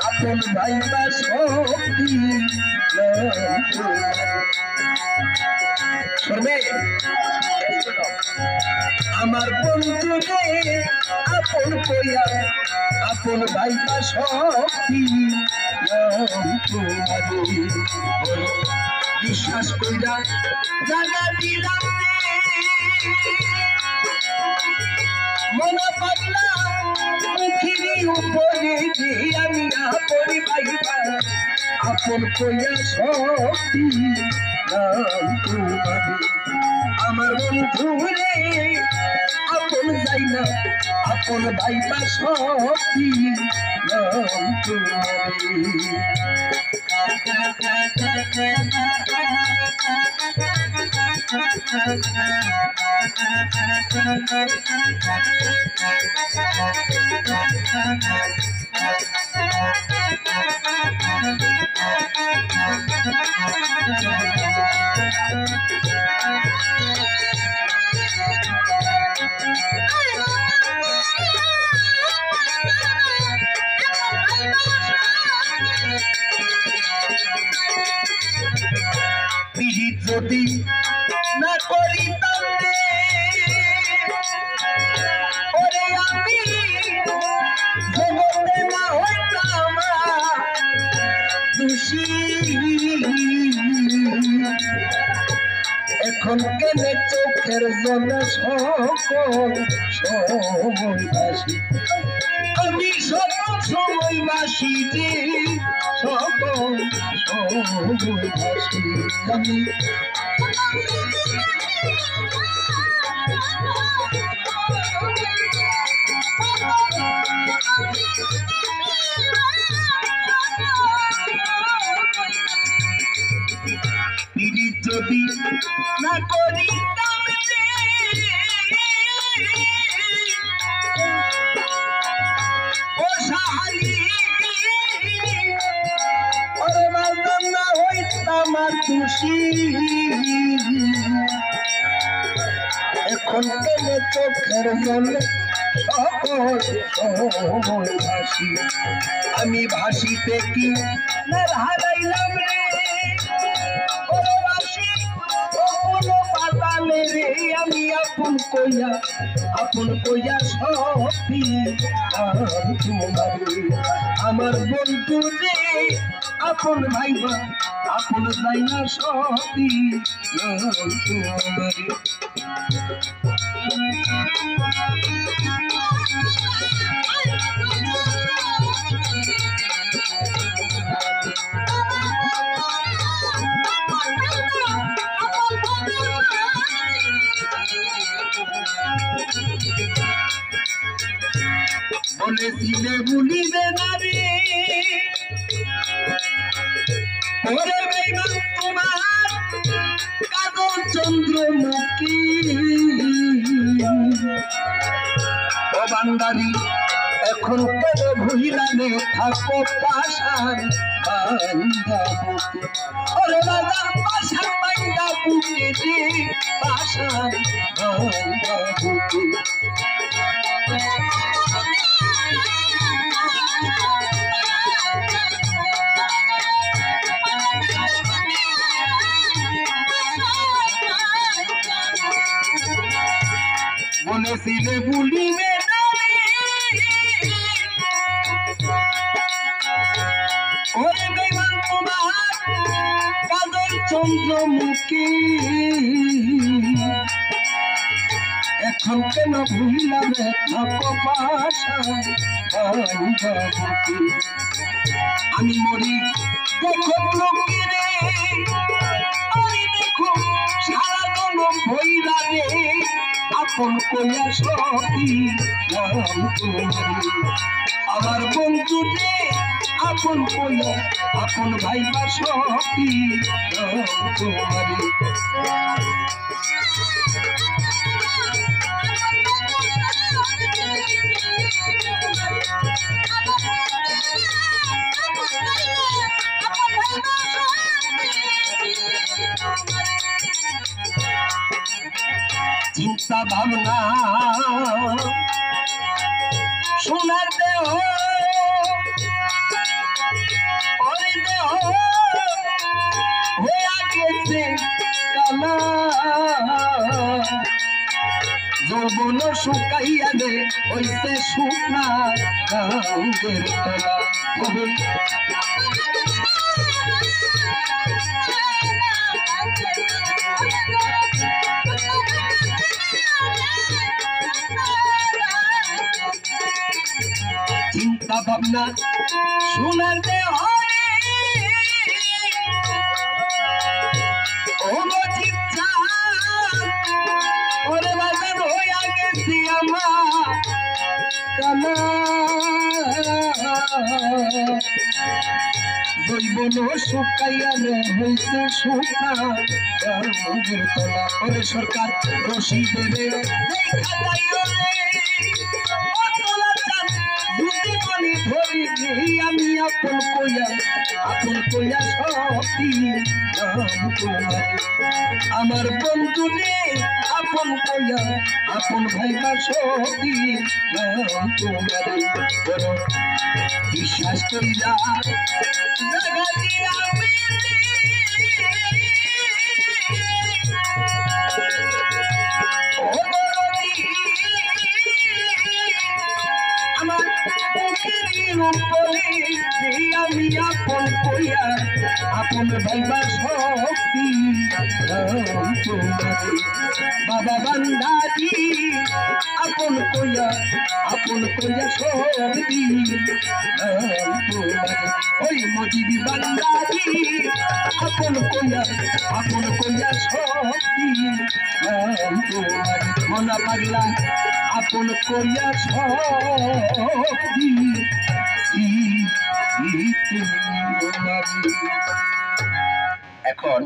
আপন ভাইবা শক্তি শুনবে আমার বন্ধু রে আপন কইয়া আপন ভাইবা শক্তি বিশ্বাস কইরা জানা দিলাম মনে পাগলা পৃথিবীর উপরে যে আমি আপন ভাইবা আপন কইয়া শক্তি আমার বন্ধু রে আপন যাই না আপন ভাইবা শক্তি যদি না করিতাম রে ওরে আমি জগতে না হইতাম দোষী এখন কেনে চোখের জলে সকল সময় বাসি আমি সকল সময় বাসি যে সকল সময় বাসি আমি যদি না করিতাম রে ও সাহালি ওরে বান্দন না হইতাম খুশি এখন কেনে চোখের জলে সকল সময় ভাসি আমি ভাসিতে কি না হারাইলাম রে আমি আপন কইয়া শক্তি আমার বন্ধু রে আপন ভাইবা আপন যাই না শক্তি বলেছিলে ভুলিবে না রে ওরে বেঈমান তোমার কাজল চন্দ্রমুখী ও বান্দারি এখন কেন ভুলিলানে থাকো পাশান বান্দা বুকে ওরে রাজা পাশান বান্দা বুকে রে পাশান বান্দা বুকে বলেছিলে ভুলিবে না ওরে বেঈমান তোমার কাজল চন্দ্রমুখী এখন কেন ভুলিলাম থাকো পাশান বান্দা বুকে আমি মরি দেখো লোকে রে আমি দেখো সারা জনম ভইরা রে আপন কইয়া শক্তি আমার বন্ধু রে আপন কইয়া আপন ভাইবা শক্তি চিন্তা ভাবনা সোনার দেহ ওই দেহ হইয়া গেছে কালা যৌবন শুকাইয়া দে হইতে শুকনা গাঙ্গের তলা হবে চিন্তা ভাবনা সোনার দেহ ও মজিদ ওরে বাজার হইয়া গেছি আমার কালা জৈবন শুকাইয়া রে হইছে শুকনা গাঙ্গের তলা ওরে সরকার রশি দেবে দেখা যাইও রে ও তোলা চান দুটি পানি ধরি আমি আপন কইয়া সত্যি আমার বন্ধু রে আপন কইয়া আপন ভাইবা সত্যি তোমার বিশ্বাস কইরা জাগা দিয়া আমার বুকের উপরে আমি আপন কইয়া আপন ভাইবা শক্তি বাবা বান্দারি আপন কইয়া শক্তি ওই মজিবি বান্দারি আপন কইয়া শক্তি মনা পাগলা আপন কইয়া শক্তি এখন